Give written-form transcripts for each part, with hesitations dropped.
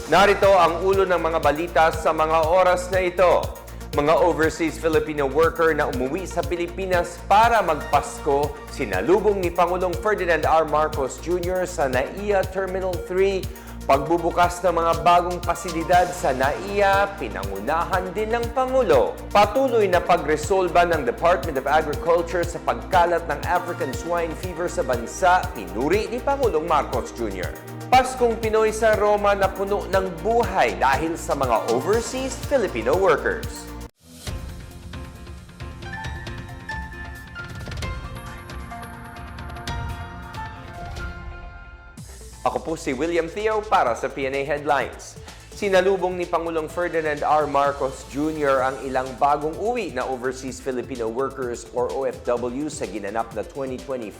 Narito ang ulo ng mga balita sa mga oras na ito. Mga overseas Filipino worker na umuwi sa Pilipinas para magpasko, sinalubong ni Pangulong Ferdinand R. Marcos Jr. sa NAIA Terminal 3. Pagbubukas ng mga bagong pasilidad sa NAIA, pinangunahan din ng Pangulo. Patuloy na pagresolba ng Department of Agriculture sa pagkalat ng African swine fever sa bansa, pinuri ni Pangulong Marcos Jr. Paskong Pinoy sa Roma na puno ng buhay dahil sa mga overseas Filipino workers. Ako po si William Theo para sa PNA Headlines. Sinalubong ni Pangulong Ferdinand R. Marcos Jr. ang ilang bagong uwi na overseas Filipino workers or OFW sa ginanap na 2025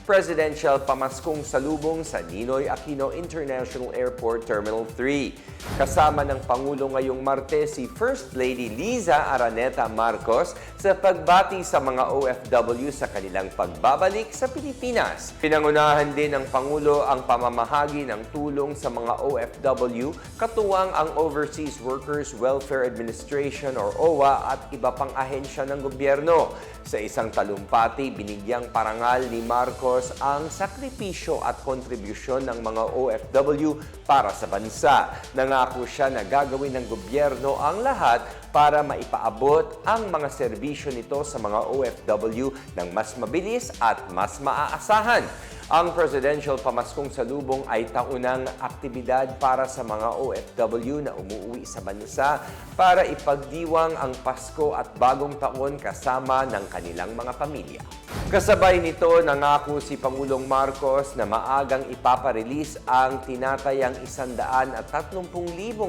Presidential Pamaskong Salubong sa Ninoy Aquino International Airport Terminal 3. Kasama ng Pangulo ngayong Martes si First Lady Liza Araneta Marcos sa pagbati sa mga OFW sa kanilang pagbabalik sa Pilipinas. Pinangunahan din ng Pangulo ang pamamahagi ng tulong sa mga OFW katuwang ang Overseas Workers Welfare Administration or OWA at iba pang ahensya ng gobyerno. Sa isang talumpati, binigyang parangal ni Marcos ang sakripisyo at kontribusyon ng mga OFW para sa bansa. Nangako siya na gagawin ng gobyerno ang lahat para maipaabot ang mga serbisyo nito sa mga OFW ng mas mabilis at mas maaasahan. Ang Presidential Pamaskong Salubong ay taunang aktibidad para sa mga OFW na umuwi sa bansa para ipagdiwang ang Pasko at Bagong Taon kasama ng kanilang mga pamilya. Kasabay nito, nangako si Pangulong Marcos na maagang ipaparelease ang tinatayang 130,000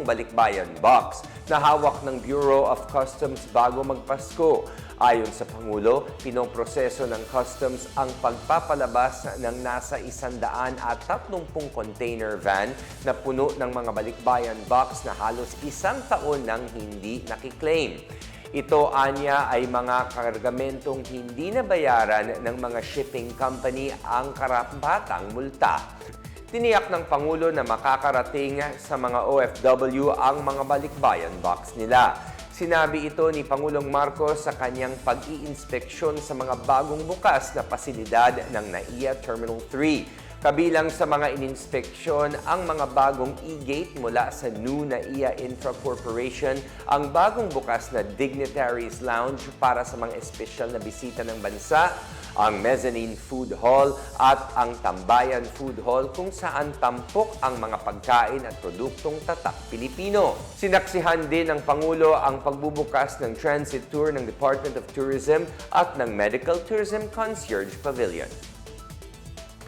balikbayan box na hawak ng Bureau of Customs bago magpasko. Ayon sa Pangulo, pinoproseso ng Customs ang pagpapalabas ng nasa 130 container van na puno ng mga balikbayan box na halos isang taon nang hindi nakiklaim. Ito, anya, ay mga kargamentong hindi nabayaran ng mga shipping company ang karampatang multa. Tiniyak ng Pangulo na makakarating sa mga OFW ang mga balikbayan box nila. Sinabi ito ni Pangulong Marcos sa kanyang pag-iinspeksyon sa mga bagong bukas na pasilidad ng NAIA Terminal 3. Kabilang sa mga ininspeksyon ang mga bagong e-gate mula sa new NAIA Infra Corporation, ang bagong bukas na Dignitaries Lounge para sa mga espesyal na bisita ng bansa, ang Mezzanine Food Hall at ang Tambayan Food Hall kung saan tampok ang mga pagkain at produktong tatak Pilipino. Sinaksihan din ng Pangulo ang pagbubukas ng transit tour ng Department of Tourism at ng Medical Tourism Concierge Pavilion.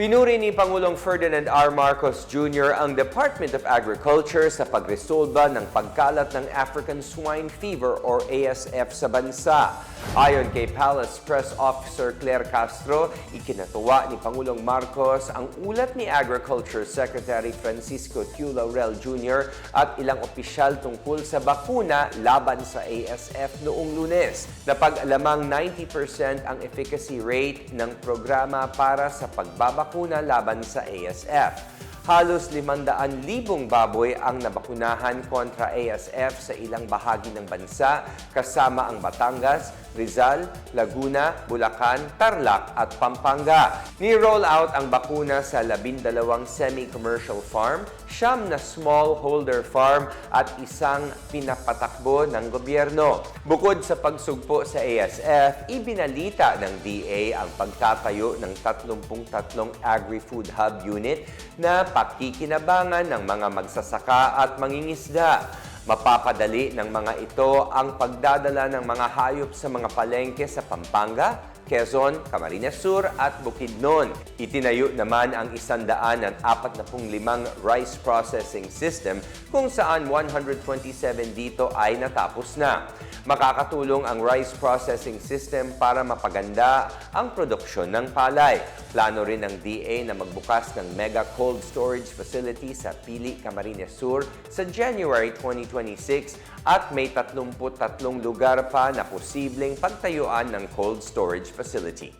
Pinuri ni Pangulong Ferdinand R. Marcos Jr. ang Department of Agriculture sa pagresolba ng pagkalat ng African Swine Fever or ASF sa bansa. Ayon kay Palace Press Officer Claire Castro, ikinatuwa ni Pangulong Marcos ang ulat ni Agriculture Secretary Francisco Q. Laurel Jr. at ilang opisyal tungkol sa bakuna laban sa ASF noong Lunes. Napag-alamang 90% ang efficacy rate ng programa para sa pagbabakuna laban sa ASF. Halos 500,000 baboy ang nabakunahan kontra ASF sa ilang bahagi ng bansa kasama ang Batangas, Rizal, Laguna, Bulacan, Tarlac at Pampanga. Ni-roll out ang bakuna sa 12 semi-commercial farm, 9 na smallholder farm at isang pinapatakbo ng gobyerno. Bukod sa pagsugpo sa ASF, ibinalita ng DA ang pagtatayo ng 33 agri-food hub unit na pakikinabangan ng mga magsasaka at mangingisda. Mapapadali ng mga ito ang pagdadala ng mga hayop sa mga palengke sa Pampanga, Quezon, Camarines Sur at Bukidnon. Itinayo naman ang 145 rice processing system kung saan 127 dito ay natapos na. Makakatulong ang rice processing system para mapaganda ang produksyon ng palay. Plano rin ng DA na magbukas ng mega cold storage facility sa Pili, Camarines Sur sa January 2026 at may 33 lugar pa na posibleng pagtayuan ng cold storage facility.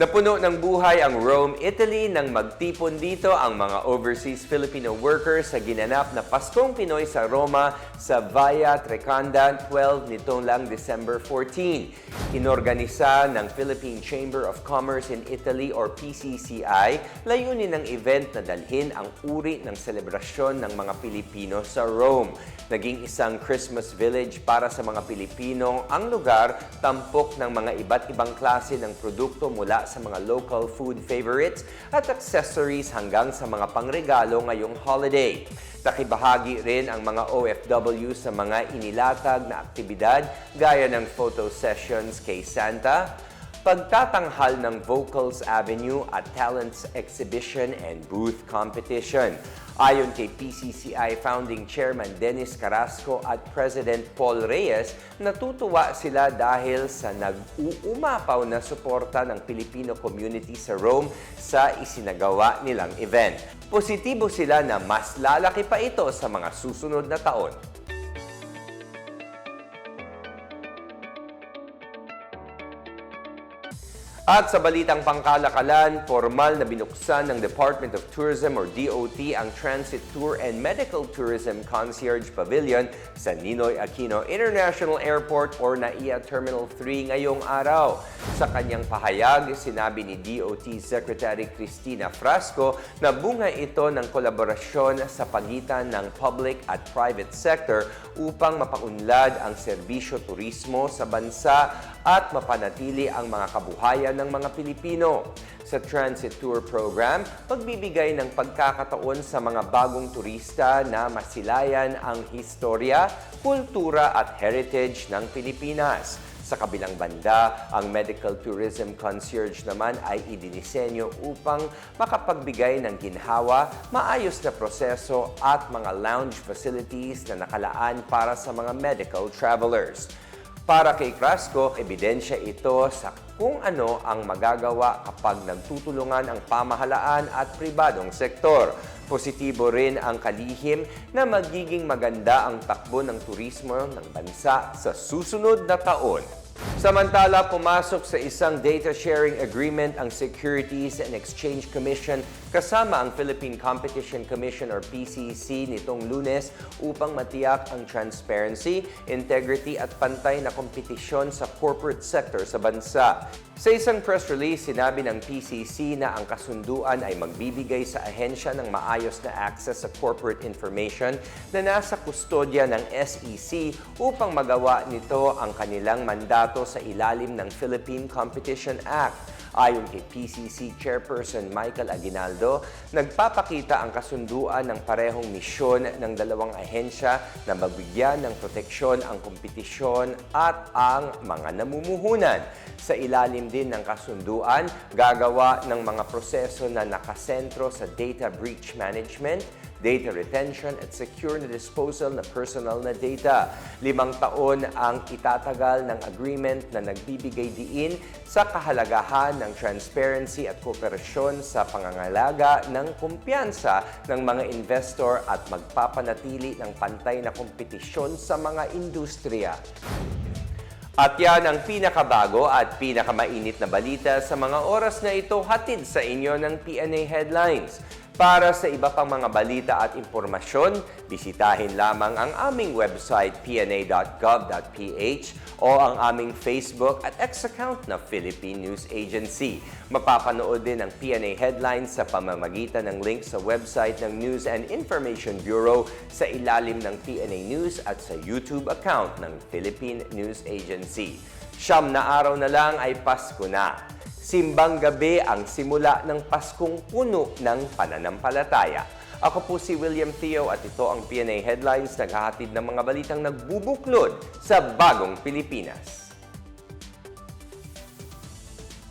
Napuno ng buhay ang Rome, Italy nang magtipon dito ang mga overseas Filipino workers sa ginanap na Paskong Pinoy sa Roma sa Via Trecanda 12 nitong lang December 14. Inorganisa ng Philippine Chamber of Commerce in Italy or PCCI, layunin ng event na dalhin ang uri ng selebrasyon ng mga Pilipino sa Rome. Naging isang Christmas village para sa mga Pilipino ang lugar, tampok ng mga iba't ibang klase ng produkto mula sa mga local food favorites at accessories hanggang sa mga pangregalo ngayong holiday. Nakibahagi rin ang mga OFW sa mga inilatag na aktibidad gaya ng photo sessions kay Santa, pagtatanghal ng Vocals Avenue at Talents Exhibition and Booth Competition. Ayon kay PCCI Founding Chairman Dennis Carrasco at President Paul Reyes, natutuwa sila dahil sa nag-uumapaw na suporta ng Filipino community sa Rome sa isinagawa nilang event. Positibo sila na mas lalaki pa ito sa mga susunod na taon. At sa balitang pangkalakalan, formal na binuksan ng Department of Tourism or DOT ang Transit Tour and Medical Tourism Concierge Pavilion sa Ninoy Aquino International Airport or NAIA Terminal 3 ngayong araw. Sa kanyang pahayag, sinabi ni DOT Secretary Cristina Frasco na bunga ito ng kolaborasyon sa pagitan ng public at private sector upang mapaunlad ang serbisyo turismo sa bansa at mapanatili ang mga kabuhayan ng mga Pilipino. Sa Transit Tour Program, magbibigay ng pagkakataon sa mga bagong turista na masilayan ang historya, kultura at heritage ng Pilipinas. Sa kabilang banda, ang Medical Tourism Concierge naman ay idinisenyo upang makapagbigay ng ginhawa, maayos na proseso at mga lounge facilities na nakalaan para sa mga medical travelers. Para kay Crasco, ebidensya ito sa kung ano ang magagawa kapag nagtutulungan ang pamahalaan at pribadong sektor. Positibo rin ang kalihim na magiging maganda ang takbo ng turismo ng bansa sa susunod na taon. Samantala, pumasok sa isang data sharing agreement ang Securities and Exchange Commission kasama ang Philippine Competition Commission or PCC nitong Lunes upang matiyak ang transparency, integrity at pantay na kompetisyon sa corporate sector sa bansa. Sa isang press release, sinabi ng PCC na ang kasunduan ay magbibigay sa ahensya ng maayos na access sa corporate information na nasa kustodya ng SEC upang magawa nito ang kanilang mandato sa ilalim ng Philippine Competition Act. Ayon kay PCC Chairperson Michael Aguinaldo, nagpapakita ang kasunduan ng parehong misyon ng dalawang ahensya na magbigyan ng proteksyon ang kompetisyon at ang mga namumuhunan. Sa ilalim din ng kasunduan, gagawa ng mga proseso na nakasentro sa data breach management, data retention at secure na disposal na personal na data. 5 taon ang itatagal ng agreement na nagbibigay diin sa kahalagahan ng transparency at kooperasyon sa pangangalaga ng kumpiyansa ng mga investor at magpapanatili ng pantay na kompetisyon sa mga industriya. At yan ang pinakabago at pinakamainit na balita sa mga oras na ito, hatid sa inyo ng PNA Headlines. Para sa iba pang mga balita at impormasyon, bisitahin lamang ang aming website pna.gov.ph o ang aming Facebook at X account na Philippine News Agency. Mapapanood din ang PNA Headlines sa pamamagitan ng link sa website ng News and Information Bureau sa ilalim ng PNA News at sa YouTube account ng Philippine News Agency. 9 na araw na lang ay Pasko na. Simbang gabi ang simula ng Paskong puno ng pananampalataya. Ako po si William Theo at ito ang PNA Headlines, naghahatid ng mga balitang nagbubuklod sa bagong Pilipinas.